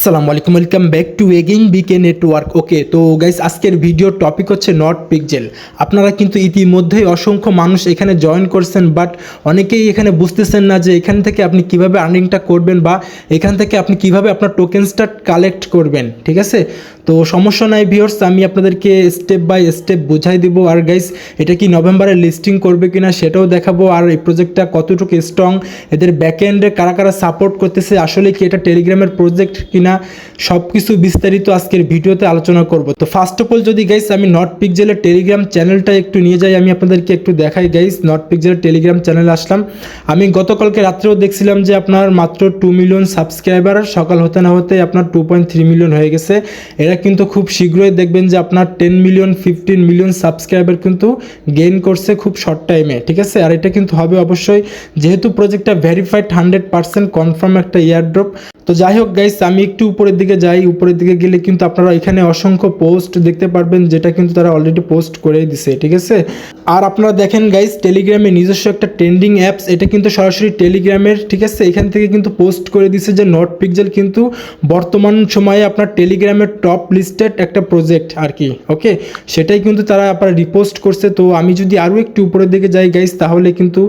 আসসালামু আলাইকুম, welcome back to again BK network. Okay, তো গাইস আজকের ভিডিওর টপিক হচ্ছে নট পিক্সেল। আপনারা কিন্তু ইতিমধ্যেই অসংখ্য মানুষ এখানে জয়েন করছেন, বাট অনেকেই এখানে বুঝতেছেন না যে এখান থেকে আপনি কিভাবে আর্নিংটা করবেন বা এখান থেকে আপনি কিভাবে আপনার টোকেনসটা কালেক্ট করবেন। ঠিক আছে, তো সমস্যা নাই ভিউয়ার্স, আমি আপনাদেরকে স্টেপ বাই স্টেপ বুঝাই দিব। আর গাইস এটা কি নভেম্বরে লিস্টিং করবে কিনা সেটাও দেখাবো, আর এই প্রজেক্টটা কতটুকু স্ট্রং, এদের ব্যাকএন্ডে কারা কারা সাপোর্ট করতেছে, আসলে কি এটা টেলিগ্রামের প্রজেক্ট কিনা, সব কিছু বিস্তারিত আজকের ভিডিওতে আলোচনা করব। তো ফার্স্ট অফ অল যদি গাইস আমি নট পিক্সেলের টেলিগ্রাম চ্যানেলটা একটু নিয়ে যাই, আমি আপনাদেরকে একটু দেখাই। গাইস নট পিক্সেলের টেলিগ্রাম চ্যানেলে আসলাম। আমি গতকালকে রাত্রেও দেখছিলাম যে আপনার মাত্র 2 মিলিয়ন সাবস্ক্রাইবার, সকাল হতে না হতে আপনার 2.3 মিলিয়ন হয়ে গেছে। এরা কিন্তু খুব শীঘ্রই দেখবেন যে আপনার 10 মিলিয়ন 15 মিলিয়ন সাবস্ক্রাইবার কিন্তু গেইন করছে খুব শর্ট টাইমে। ঠিক আছে, আর এটা কিন্তু হবে অবশ্যই, যেহেতু প্রজেক্টটা ভেরিফাইড 100% কনফার্ম একটা এয়ারড্রপ। তো যাই হোক গাইস, আমি একটু উপরের দিকে যাই। উপরের দিকে গেলে কিন্তু আপনারা এখানে অসংখ্য পোস্ট দেখতে পারবেন, যেটা কিন্তু তারা অলরেডি পোস্ট করেই দিছে। ঠিক আছে, আর আপনারা দেখেন গাইস টেলিগ্রামে নিজস্ব একটা ট্রেন্ডিং অ্যাপস, এটা কিন্তু সরাসরি টেলিগ্রামের। ঠিক আছে, এখান থেকে কিন্তু পোস্ট করে দিছে যে নট পিক্সেল কিন্তু বর্তমান সময়ে আপনার টেলিগ্রামের টপ লিস্টেড একটা প্রজেক্ট আর কি। ওকে, সেটাই কিন্তু তারা আপনারা রিপোস্ট করছে। তো আমি যদি আরও একটু উপরের দিকে যাই গাইস, তাহলে কিন্তু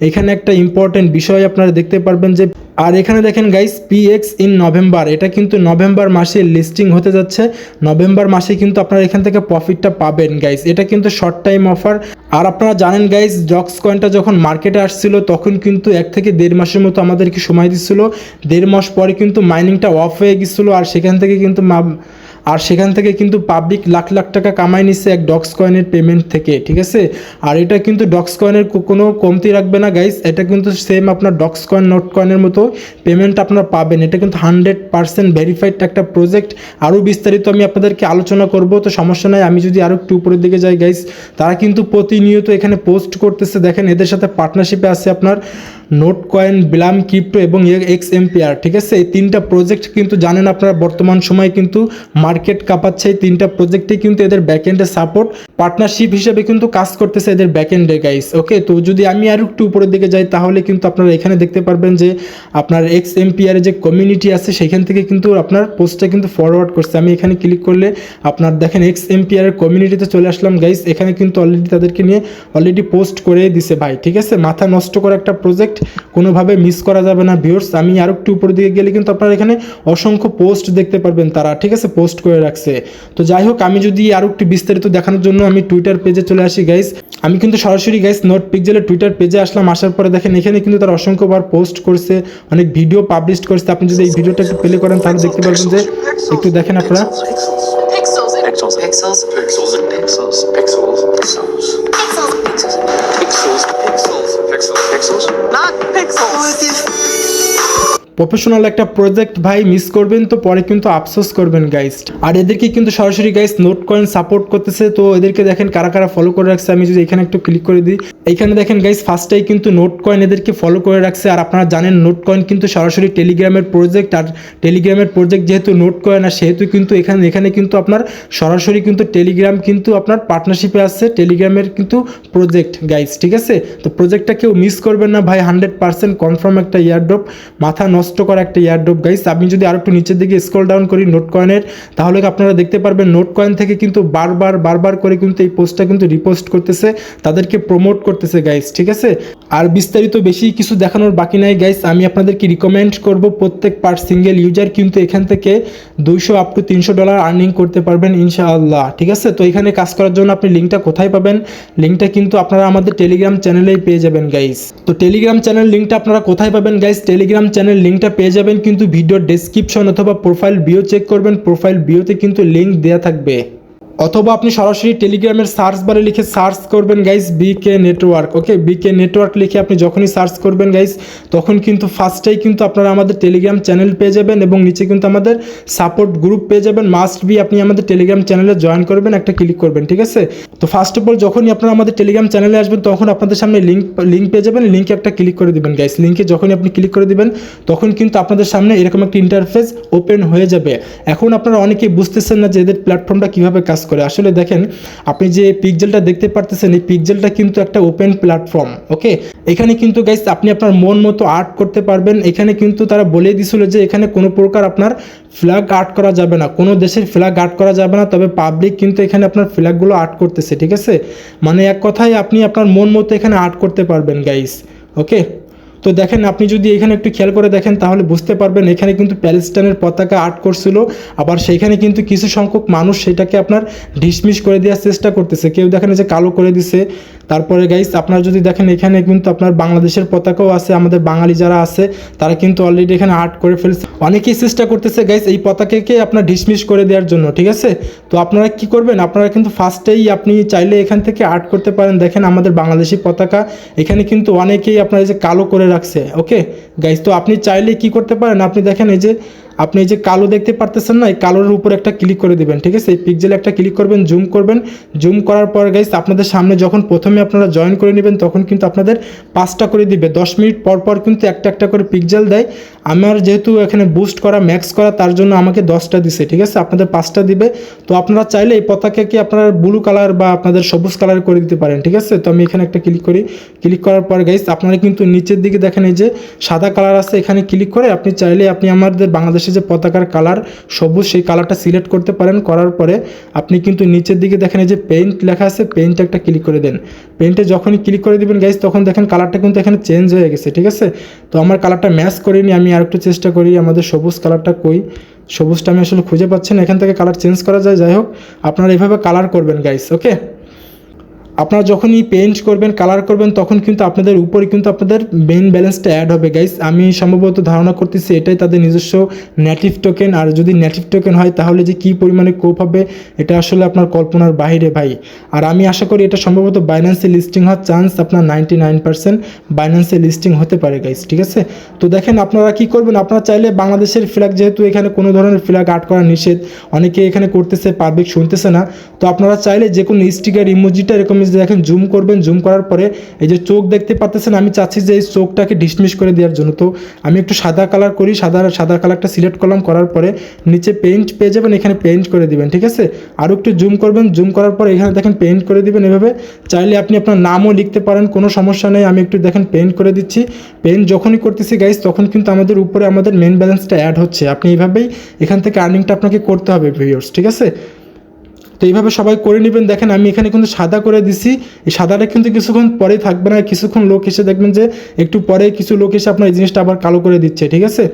এখানে একটা ইম্পর্টেন্ট বিষয় আপনারা দেখতে পারবেন যে, আর এখানে দেখেন গাইস পিএক্স ইন নভেম্বর, এটা কিন্তু নভেম্বর মাসে লিস্টিং হতে যাচ্ছে। নভেম্বর মাসে কিন্তু আপনারা এখান থেকে প্রফিটটা পাবেন গাইস। এটা কিন্তু শর্ট টাইম অফার। আর আপনারা জানেন গাইস, ডক্স কয়েনটা যখন মার্কেটে আসছিল তখন কিন্তু 1 থেকে 1.5 মাসের মতো আমাদেরকে সময় দিচ্ছিল। 1.5 মাস পরে কিন্তু মাইনিংটা অফ হয়ে গেছিলো, আর সেখান থেকে কিন্তু পাবলিক লাখ লাখ টাকা কামাই নিচ্ছে এক ডক্স কয়েনের পেমেন্ট থেকে। ঠিক আছে, আর এটা কিন্তু ডক্স কয়েনের কোনো কমতি রাখবে না গাইস, এটা কিন্তু সেম আপনার ডক্স কয়েন নোট কয়েনের মতো পেমেন্ট আপনারা পাবেন। এটা কিন্তু 100% ভেরিফাইড একটা প্রজেক্ট। আরও বিস্তারিত আমি আপনাদেরকে আলোচনা করব, তো সমস্যা নাই। আমি যদি আরও একটু উপরের দিকে যাই গাইস, তারা কিন্তু প্রতিনিয়ত এখানে পোস্ট করতেছে। দেখেন এদের সাথে পার্টনারশিপে আছে আপনার নোট কয়েন, ব্লাম ক্রিপ্টো এবং এক্সএমপিআর। ঠিক আছে, এই 3টা প্রজেক্ট কিন্তু জানেন আপনারা বর্তমান সময় কিন্তু মার্কেট কাঁপাচ্ছে। এই 3টা প্রজেক্টে কিন্তু এদের ব্যাকএন্ডে সাপোর্ট পার্টনারশিপ হিসেবে কিন্তু কাজ করতেছে এদের ব্যাকএন্ডে গাইস। ওকে, তো যদি আমি আরও একটু উপরের দিকে যাই, তাহলে কিন্তু আপনারা এখানে দেখতে পারবেন যে আপনার এক্সএমপিআর যে কমিউনিটি আছে সেখান থেকে কিন্তু আপনার পোস্টটা কিন্তু ফরওয়ার্ড করছে। আমি এখানে ক্লিক করলে আপনার দেখেন এক্সএমপিআর এর কমিউনিটিতে চলে আসলাম গাইস। এখানে কিন্তু অলরেডি তাদেরকে নিয়ে অলরেডি পোস্ট করে দিছে ভাই। ঠিক আছে, মাথা নষ্ট করা একটা প্রজেক্ট, কোনোভাবে মিস করা যাবে না ভিউয়ার্স। আমি আরও একটু উপরের দিকে গেলে কিন্তু আপনারা এখানে অসংখ্য পোস্ট দেখতে পারবেন তারা। ঠিক আছে, পোস্ট করে রাখছে। তো যাই হোক, আমি যদি আরও একটু বিস্তারিত দেখানোর জন্য আমি টুইটার পেজে চলে আসি গাইস। আমি কিন্তু সরাসরি গাইস নট পিক্সেলের টুইটার পেজে আসলাম। আসার পরে দেখেন এখানে কিন্তু তারা অসংখ্যবার পোস্ট করছে, অনেক ভিডিও পাবলিশ করছে। আপনি যদি এই ভিডিওটা একটু প্লে করেন তাহলে দেখতে পারবেন যে, একটু দেখেন আপনারা। প্রফেশনাল একটা প্রজেক্ট ভাই, মিস করবেন তো পরে কিন্তু আফসোস করবেন গাইস। আর এদেরকে কিন্তু সরাসরি গাইস নোট কয়েন সাপোর্ট করতেছে। তো এদেরকে দেখেন কারা কারা ফলো করে রাখছে। আমি যদি এখানে একটু ক্লিক করে দিই, এইখানে দেখেন গাইস ফার্স্টেই কিন্তু নোট কয়েন এদেরকে ফলো করে রাখছে। আর আপনারা জানেন নোট কয়েন কিন্তু সরাসরি টেলিগ্রামের প্রজেক্ট, আর টেলিগ্রামের প্রজেক্ট যেহেতু নোট কয়েন, আর সেহেতু কিন্তু এখানে কিন্তু আপনার সরাসরি কিন্তু টেলিগ্রাম কিন্তু আপনার পার্টনারশিপে আসছে টেলিগ্রামের কিন্তু প্রজেক্ট গাইস। ঠিক আছে, তো প্রজেক্টটা কেউ মিস করবেন না ভাই, 100% কনফার্ম একটা এয়ারড্রপ, মাথা নষ্ট করা একটা এয়ারড্রপ গাইস। আমি যদি আরো একটু নিচের দিকে স্ক্রল ডাউন করি নোট কয়েনের, তাহলে আপনারা দেখতে পারবেন নোট কয়েন থেকে কিন্তু বারবার করে কিন্তু এই পোস্টটা কিন্তু রিপোস্ট করতেছে, তাদেরকে প্রমোট করতেছে গাইস। ঠিক আছে, আর বিস্তারিত বেশি কিছু দেখানোর বাকি নাই গাইস। আমি আপনাদেরকে রিকমেন্ড করব প্রত্যেক পার সিঙ্গেল ইউজার কিন্তু এখান থেকে 200 আপ টু $300 আর্নিং করতে পারবেন ইনশাআল্লাহ। ঠিক আছে, তো এখানে কাজ করার জন্য আপনি লিঙ্কটা কোথায় পাবেন? লিঙ্কটা কিন্তু আপনারা আমাদের টেলিগ্রাম চ্যানেলেই পেয়ে যাবেন গাইস। তো টেলিগ্রাম চ্যানেল লিঙ্কটা আপনারা কোথায় পাবেন গাইস? টেলিগ্রাম চ্যানেল লিঙ্কটা পেয়ে যাবেন কিন্তু ভিডিওর ডেসক্রিপশন অথবা প্রোফাইল বিও চেক করবেন, প্রোফাইল বিওতে কিন্তু লিঙ্ক দেওয়া থাকবে। অথবা আপনি সরাসরি টেলিগ্রামের সার্চ বারে লিখে সার্চ করবেন গাইস বিকে নেটওয়ার্ক। ওকে, বিকে নেটওয়ার্ক লিখে আপনি যখনই সার্চ করবেন গাইস, তখন কিন্তু ফার্স্টেই কিন্তু আপনারা আমাদের টেলিগ্রাম চ্যানেল পেয়ে যাবেন এবং নিচে কিন্তু আমাদের সাপোর্ট গ্রুপ পেয়ে যাবেন। মাস্ট বি আপনি আমাদের টেলিগ্রাম চ্যানেলে জয়েন করবেন, একটা ক্লিক করবেন। ঠিক আছে, তো ফার্স্ট অফ অল যখনই আপনারা আমাদের টেলিগ্রাম চ্যানেলে আসবেন তখন আপনাদের সামনে লিঙ্ক পেয়ে যাবেন। লিঙ্কে একটা ক্লিক করে দিবেন গাইস। লিঙ্কে যখনই আপনি ক্লিক করে দিবেন তখন কিন্তু আপনাদের সামনে এরকম একটা ইন্টারফেস ওপেন হয়ে যাবে। এখন আপনারা অনেকেই বুঝতেছেন না যে এদের প্ল্যাটফর্মটা কীভাবে কাজ করে। আসলে দেখেন আপনি যে পিক্সেলটা দেখতে পারতেছেন, এই পিক্সেলটা কিন্তু একটা ওপেন প্ল্যাটফর্ম। ওকে, এখানে কিন্তু গাইস আপনি আপনার মন মতো আর্ট করতে পারবেন। এখানে কিন্তু তারা বলে দিছিল যে এখানে কোনো প্রকার আপনার ফ্ল্যাগ আর্ট করা যাবে না, কোনো দেশের ফ্ল্যাগ আর্ট করা যাবে না, তবে পাবলিক কিন্তু এখানে আপনার ফ্ল্যাগগুলো আর্ট করতেছে। ঠিক আছে, মানে এক কথায় আপনি আপনার মন মতো এখানে আর্ট করতে পারবেন গাইস। ওকে, তো দেখেন আপনি যদি এখানে একটু খেয়াল করে দেখেন তাহলে বুঝতে পারবেন এখানে কিন্তু প্যালেস্টাইনের পতাকা আর্ট করছিল, আবার সেইখানে কিন্তু কিছু সংখ্যক মানুষ সেটাকে আপনার ডিসমিস করে দেওয়ার চেষ্টা করতেছে, কেউ দেখেন যে কালো করে দিছে। তারপরে গাইস আপনারা যদি দেখেন এখানে কিন্তু আপনার বাংলাদেশের পতাকাও আছে, আমাদের বাঙালি যারা আছে তারা কিন্তু অলরেডি এখানে আর্ট করে ফেলছে। অনেকেই চেষ্টা করতেছে গাইস এই পতাকাকে আপনার ডিসমিস করে দেওয়ার জন্য। ঠিক আছে, তো আপনারা কি করবেন, আপনারা কিন্তু ফার্স্টেই আপনি চাইলে এখান থেকে আর্ট করতে পারেন। দেখেন আমাদের বাংলাদেশি পতাকা এখানে কিন্তু অনেকেই আপনার এই যে কালো করে রাখছে। ওকে গাইস, তো আপনি চাইলে কি করতে পারেন, আপনি দেখেন এই যে আপনি এই যে কালো দেখতে পারতেছেন না, এই কালোর উপর একটা ক্লিক করে দিবেন। ঠিক আছে, এই পিক্সেলে একটা ক্লিক করবেন, জুম করবেন। জুম করার পর গাইস আপনাদের সামনে যখন প্রথমে আপনারা জয়েন করে নেবেন তখন কিন্তু আপনাদের 5টা করে দিবে, 10 মিনিট পর পর কিন্তু একটা একটা করে পিক্সেল দেয়। আমার যেহেতু এখানে বুস্ট করা ম্যাক্স করা তার জন্য আমাকে 10টা দিছে। ঠিক আছে, আপনাদের 5টা দিবে। তো আপনারা চাইলে এই পতাকাকে আপনারা ব্লু কালার বা আপনাদের সবুজ কালার করে দিতে পারেন। ঠিক আছে, তো আমি এখানে একটা ক্লিক করি। ক্লিক করার পর গাইস আপনারা কিন্তু নিচের দিকে দেখেন এই যে সাদা কালার আছে, এখানে ক্লিক করে আপনি চাইলে আপনি আমাদের বাংলাদেশের যে পতাকার কালার সবুজ সেই কালারটা সিলেক্ট করতে পারেন। করার পরে আপনি কিন্তু নিচের দিকে দেখেন এই যে পেইন্ট লেখা আছে, পেইন্টে একটা ক্লিক করে দেন। পেইন্টে যখনই ক্লিক করে দিবেন গাইস তখন দেখেন কালারটা কিন্তু এখানে চেঞ্জ হয়ে গেছে। ঠিক আছে, তো আমার কালারটা ম্যাচ করিনি, আমি আর একটু চেষ্টা করি। আমাদের সবুজ কালারটা কই, সবুজটা আমি আসলে খুঁজে পাচ্ছি না, এখান থেকে কালার চেঞ্জ করা যায়। যাই হোক আপনারা এভাবে কালার করবেন গাইস। ওকে, আপনারা যখনই পেইন্ট করবেন কালার করবেন তখন কিন্তু আপনাদের উপরে কিন্তু আপনাদের মেইন ব্যালেন্সটা অ্যাড হবে গাইস। আমি সম্ভবত ধারণা করতেছি এটাই তাদের নিজস্ব নেটিভ টোকেন, আর যদি নেটিভ টোকেন হয় তাহলে যে কী পরিমাণে কোপ হবে এটা আসলে আপনার কল্পনার বাইরে ভাই। আর আমি আশা করি এটা সম্ভবত বাইন্যান্সে লিস্টিং হওয়ার চান্স আপনার 99% বাইন্যান্সে লিস্টিং হতে পারে গাইস। ঠিক আছে, তো দেখেন আপনারা কি করবেন, আপনারা চাইলে বাংলাদেশের ফ্ল্যাগ, যেহেতু এখানে কোনো ধরনের ফ্ল্যাগ আর্ট করা নিষেধ, অনেকে এখানে করতেছে পাবলিক শুনতেছে না, তো আপনারা চাইলে যে কোনো স্টিকার ইমোজিটা এরকম দেখেন জুম করবেন। জুম করার পরে এই যে চোখ দেখতে পাচ্ছেন, আমি চাচ্ছি যে এই চোখটাকে ডিসমিস করে দেওয়ার জন্য, তো আমি একটু সাদা কালার করি, সাদা কালারটা সিলেক্ট করলাম। করার পরে নিচে পেইন্ট পেয়ে যাবেন, এখানে পেইন্ট করে দিবেন। ঠিক আছে, আরও একটু জুম করবেন। জুম করার পরে এখানে দেখেন পেইন্ট করে দিবেন এভাবে। চাইলে আপনি আপনার নামও লিখতে পারেন, কোনো সমস্যা নেই। আমি একটু দেখেন পেইন্ট করে দিচ্ছি। পেইন্ট যখনই করতেছি গাইস তখন কিন্তু আমাদের উপরে আমাদের মেন ব্যালেন্সটা অ্যাড হচ্ছে। আপনি এইভাবেই এখান থেকে আর্নিংটা আপনাকে করতে হবে ভিউয়ার্স। ঠিক আছে, তো এইভাবে সবাই করে নেবেন। দেখেন আমি এখানে কিন্তু সাদা করে দিছি, এই সাদাটা কিন্তু কিছুক্ষণ পরে থাকবে না, কিছুক্ষণ লোক এসে দেখবেন যে একটু পরে কিছু লোক এসে আপনার এই জিনিসটা আবার কালো করে দিচ্ছে। ঠিক আছে,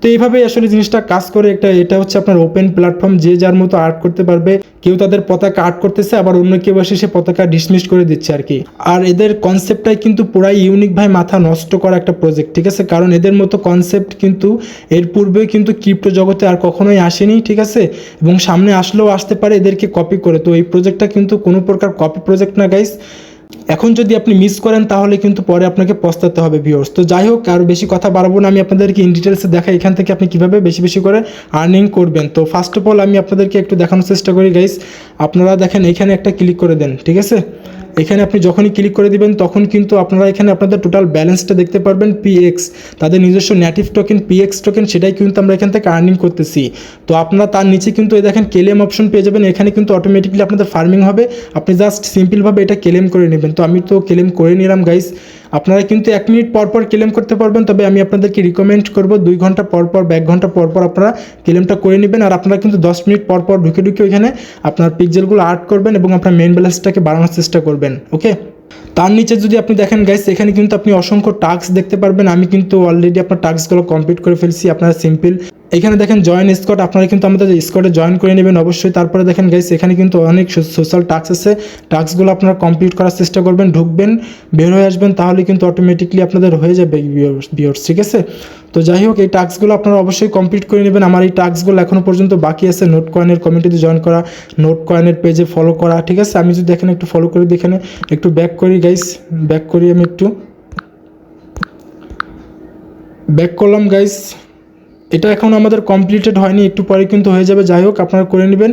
তো এইভাবেই আসলে জিনিসটা কাজ করে। এটা হচ্ছে আপনার ওপেন প্ল্যাটফর্ম, যে যার মতো আর্ট করতে পারবে। কেউ তাদের পতাকা আর্ট করতেছে, আবার অন্য কেউ এসে সে পতাকা ডিসমিস করে দিচ্ছে আর কি। আর এদের কনসেপ্টটাই কিন্তু পুরাই ইউনিক ভাই, মাথা নষ্ট করা একটা প্রজেক্ট। ঠিক আছে, কারণ এদের মতো কনসেপ্ট কিন্তু এর পূর্বে কিন্তু ক্রিপ্টো জগতে আর কখনোই আসেনি। ঠিক আছে, এবং সামনে আসলেও আসতে পারে এদেরকে কপি করে। তো এই প্রজেক্টটা কিন্তু কোনো প্রকার কপি প্রজেক্ট না গাইস। এখন যদি আপনি মিস করেন তাহলে কিন্তু পরে আপনাকে পস্তাতে হবে ভিউয়ার্স। তো যাই হোক আর বেশি কথা বাড়াবো না, আমি আপনাদেরকে ইন ডিটেলসে দেখাই এখান থেকে আপনি কীভাবে বেশি বেশি করে আর্নিং করবেন। তো ফার্স্ট অফ অল আমি আপনাদেরকে একটু দেখানোর চেষ্টা করি গাইস। আপনারা দেখেন এখানে একটা ক্লিক করে দেন। ঠিক আছে, এখানে আপনি যখনই ক্লিক করে দিবেন তখন কিন্তু আপনারা এখানে আপনাদের টোটাল ব্যালেন্সটা দেখতে পারবেন। পিএক্স তাদের নিজস্ব নেটিভ টোকেন, পিএক্স টোকেন, সেটাই কিন্তু আমরা এখান থেকে আর্নিং করতেছি। তো আপনারা তার নিচে কিন্তু এই দেখেন ক্লেম অপশন পেয়ে যাবেন, এখানে কিন্তু অটোমেটিকলি আপনাদের ফার্মিং হবে। আপনি জাস্ট সিম্পলভাবে এটা ক্লেম করে নেবেন। তো আমি তো ক্লেম করে নিলাম গাইস। আপনারা কিন্তু 1 মিনিট পর পর ক্লেম করতে পারবেন, তবে আমি আপনাদেরকে রিকমেন্ড করব 2 ঘন্টা পর পর বা 1 ঘন্টা পর পর আপনারা ক্লেমটা করে নেবেন। আর আপনারা কিন্তু 10 মিনিট পর পর ঢুকে ওইখানে আপনার পিক্সেলগুলো আর্ট করবেন এবং আপনার মেন ব্যালেন্সটাকে বাড়ানোর চেষ্টা করবেন। ওকে, তার নিচে যদি আপনি দেখেন গাইস এখানে কিন্তু আপনি অসংখ্য টাস্ক দেখতে পারবেন। আমি কিন্তু অলরেডি আপনার টাস্কগুলো কমপ্লিট করে ফেলছি। আপনারা সিম্পল এখানে দেখেন জয়েন স্কোয়াড, আপনারা কিন্তু আমাদের স্কোয়াডে জয়েন করে নেবেন অবশ্যই। তারপরে দেখেন গাইস এখানে কিন্তু অনেক সোশ্যাল টাস্ক আছে, টাস্কগুলো আপনারা কমপ্লিট করার চেষ্টা করবেন। ঢুকবেন, বের হয়ে আসবেন, তাহলে কিন্তু অটোমেটিকলি আপনাদের হয়ে যাবে ভিউয়ার্স। ঠিক আছে, তো যাই হোক এই টাস্কগুলো আপনারা অবশ্যই কমপ্লিট করে নেবেন। আমার এই টাস্কগুলো এখনও পর্যন্ত বাকি আছে, নোট কয়েনের কমিটিতে জয়েন করা, নোট কয়েনের পেজে ফলো করা। ঠিক আছে, আমি যদি দেখেন একটু ফলো করে দেখেন, একটু ব্যাক করি গাইস, ব্যাক করি, আমি একটু ব্যাক করলাম গাইস। এটা এখন আমাদের কমপ্লিটেড হয়নি, একটু পরে কিন্তু হয়ে যাবে। যাই হোক আপনারা করে নেবেন।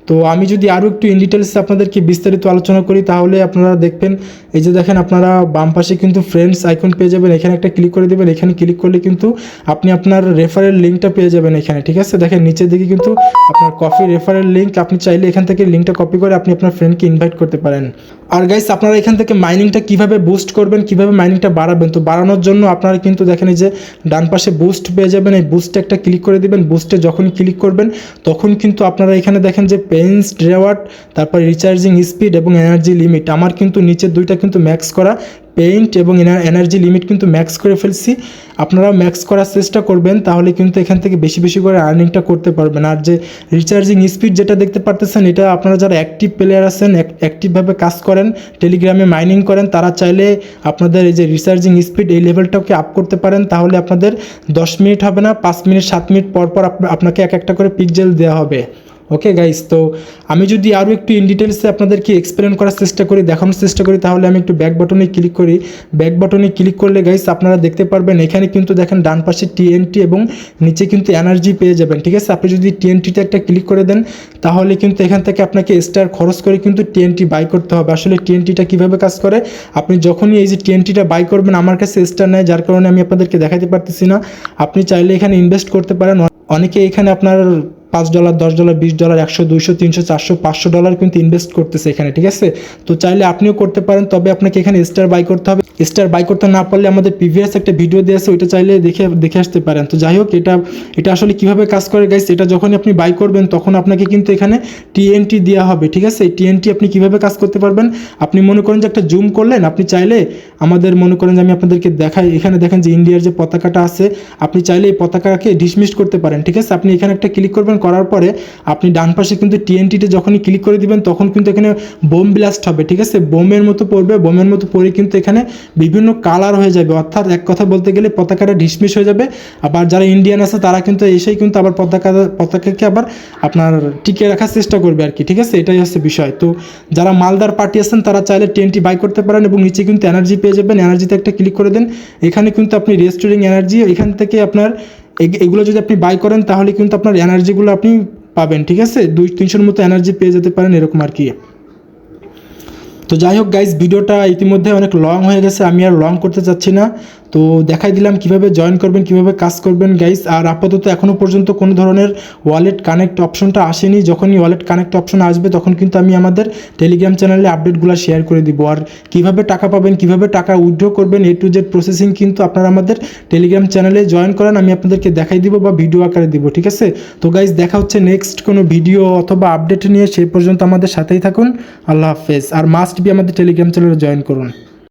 তো আমি যদি আরও একটু ইন ডিটেলসে আপনাদেরকে বিস্তারিত আলোচনা করি তাহলে আপনারা দেখবেন, এই যে দেখেন আপনারা বাম পাশে কিন্তু ফ্রেন্ডস আইকন পেয়ে যাবেন, এখানে একটা ক্লিক করে দেবেন। এখানে ক্লিক করলে কিন্তু আপনি আপনার রেফারেল লিঙ্কটা পেয়ে যাবেন এখানে, ঠিক আছে। দেখেন নিচের দিকে কিন্তু আপনার কফি রেফারেল লিঙ্ক, আপনি চাইলে এখান থেকে লিঙ্কটা কপি করে আপনি আপনার ফ্রেন্ডকে ইনভাইট করতে পারেন। আর গাইস আপনারা এখান থেকে মাইনিংটা কিভাবে বুস্ট করবেন, কিভাবে মাইনিংটা বাড়াবেন, তো বাড়ানোর জন্য আপনারা কিন্তু দেখেন এই যে ডান পাশে বুস্ট পেয়ে যাবেন, এই বুস্টে একটা ক্লিক করে দিবেন। বুস্টে যখন ক্লিক করবেন তখন কিন্তু আপনারা এখানে দেখেন যে পেইন্স রেওয়ার্ড, তারপর রিচার্জিং স্পিড এবং এনার্জি লিমিট, আমার কিন্তু নিচের দুইটা কিন্তু ম্যাক্স করা, পেইন্ট এবং এনার্জি লিমিট কিন্তু ম্যাক্স করে ফেলছি। আপনারা ম্যাক্স করার চেষ্টা করবেন, তাহলে কিন্তু এখান থেকে বেশি বেশি করে আর্নিংটা করতে পারবেন। আর যে রিচার্জিং স্পিড যেটা দেখতে পারতেছেন, এটা আপনারা যারা অ্যাক্টিভ প্লেয়ার আছেন, অ্যাক্টিভভাবে কাজ করেন, টেলিগ্রামে মাইনিং করেন, তারা চাইলে আপনাদের এই যে রিচার্জিং স্পিড এই লেভেলটাকে আপ করতে পারেন। তাহলে আপনাদের 10 মিনিট হবে না, 5 মিনিট 7 মিনিট পর পর আপনাকে এক একটা করে পিকজেল দেওয়া হবে। ওকে গাইস, তো আমি যদি আরও একটু ইন ডিটেলসে আপনাদেরকে এক্সপ্লেন করার চেষ্টা করি, দেখানোর চেষ্টা করি, তাহলে আমি একটু ব্যাক বাটনে ক্লিক করি। ব্যাক বাটনে ক্লিক করলে গাইস আপনারা দেখতে পারবেন এখানে কিন্তু দেখেন ডান পাশে টিএনটি এবং নিচে কিন্তু এনার্জি পেয়ে যাবেন, ঠিক আছে। আপনি যদি টিএনটিতে একটা ক্লিক করে দেন তাহলে কিন্তু এখান থেকে আপনাকে স্টার খরচ করে কিন্তু টিএনটি বাই করতে হবে। আসলে টিএনটিটা কীভাবে কাজ করে, আপনি যখনই এই যে টিএনটিটা বাই করবেন, আমার কাছে স্টার নেয়, যার কারণে আমি আপনাদেরকে দেখাতে পারতেছি না। আপনি চাইলে এখানে ইনভেস্ট করতে পারেন। অনেকে এখানে আপনার $5, $10, $20, $100, $200, $300, $400, $500 কিন্তু ইনভেস্ট করতেছে এখানে, ঠিক আছে। তো চাইলে আপনিও করতে পারেন, তবে আপনাকে এখানে স্টার বাই করতে হবে। স্টার বাই করতে না পারলে আমাদের প্রিভিয়াস একটা ভিডিও দিয়ে আছে, ওইটা চাইলে দেখে আসতে পারেন। তো যাই হোক, এটা আসলে কিভাবে কাজ করে গাইস, এটা যখনই আপনি বাই করবেন তখন আপনাকে কিন্তু এখানে টিএনটি দেওয়া হবে, ঠিক আছে। এই টিএনটি আপনি কিভাবে কাজ করতে পারবেন, আপনি মনে করেন যে একটা জুম করলেন, আপনি চাইলে আমাদের মনে করেন যে আমি আপনাদেরকে দেখাই, এখানে দেখেন যে ইন্ডিয়ার যে পতাকাটা আছে, আপনি চাইলে এই পতাকাকে ডিসমিস করতে পারেন, ঠিক আছে। আপনি এখানে একটা ক্লিক করবেন, করার পরে আপনি ডান পাশে কিন্তু টিএনটিতে যখনই ক্লিক করে দিবেন তখন কিন্তু এখানে বোম ব্লাস্ট হবে, ঠিক আছে। বোমের মতো পড়বে, বোমের মতো পড়ে কিন্তু এখানে বিভিন্ন কালার হয়ে যাবে, অর্থাৎ এক কথা বলতে গেলে পতাকাটা ডিসমিস হয়ে যাবে। আবার যারা ইন্ডিয়ান আছে তারা কিন্তু এসেই কিন্তু আবার পতাকাকে আবার আপনার টিকে রাখার চেষ্টা করবে আর কি, ঠিক আছে। এটাই হচ্ছে বিষয়। তো যারা মালদার পার্টি আছেন তারা চাইলে টিএনটি বাই করতে পারেন এবং নিচে কিন্তু এনার্জি পেয়ে যাবেন। এনার্জিতে একটা ক্লিক করে দেন, এখানে কিন্তু আপনি রেস্টোরিং এনার্জি, এখান থেকে আপনার এগুলো যদি আপনি বাই করেন তাহলে কিন্তু আপনার এনার্জিগুলো আপনি পাবেন, ঠিক আছে। 200-300 মতো এনার্জি পেয়ে যেতে পারেন, এরকম আর কি। তো যাই হোক গাইজ, ভিডিওটা ইতিমধ্যে অনেক লং হয়ে গেছে, আমি আর লং করতে চাচ্ছি না। তো দেখাই দিলাম কিভাবে জয়েন করবেন, কিভাবে কাজ করবেন গাইজ। আর আপাতত এখনও পর্যন্ত কোনো ধরনের ওয়ালেট কানেক্ট অপশনটা আসেনি। যখনই ওয়ালেট কানেক্ট অপশন আসবে তখন কিন্তু আমি আমাদের টেলিগ্রাম চ্যানেলে আপডেটগুলো শেয়ার করে দিব। আর কিভাবে টাকা পাবেন, কিভাবে টাকা উইথড্র করবেন, A to Z প্রসেসিং কিন্তু আপনারা আমাদের টেলিগ্রাম চ্যানেলে জয়েন করেন, আমি আপনাদেরকে দেখাই দিব বা ভিডিও আকারে দিব, ঠিক আছে। তো গাইজ দেখা হচ্ছে নেক্সট কোনো ভিডিও অথবা আপডেট নিয়ে, সেই পর্যন্ত আমাদের সাথেই থাকুন। আল্লাহ হাফেজ। আর মাস্ট বি আমাদের টেলিগ্রাম চ্যানেলে জয়েন করুন।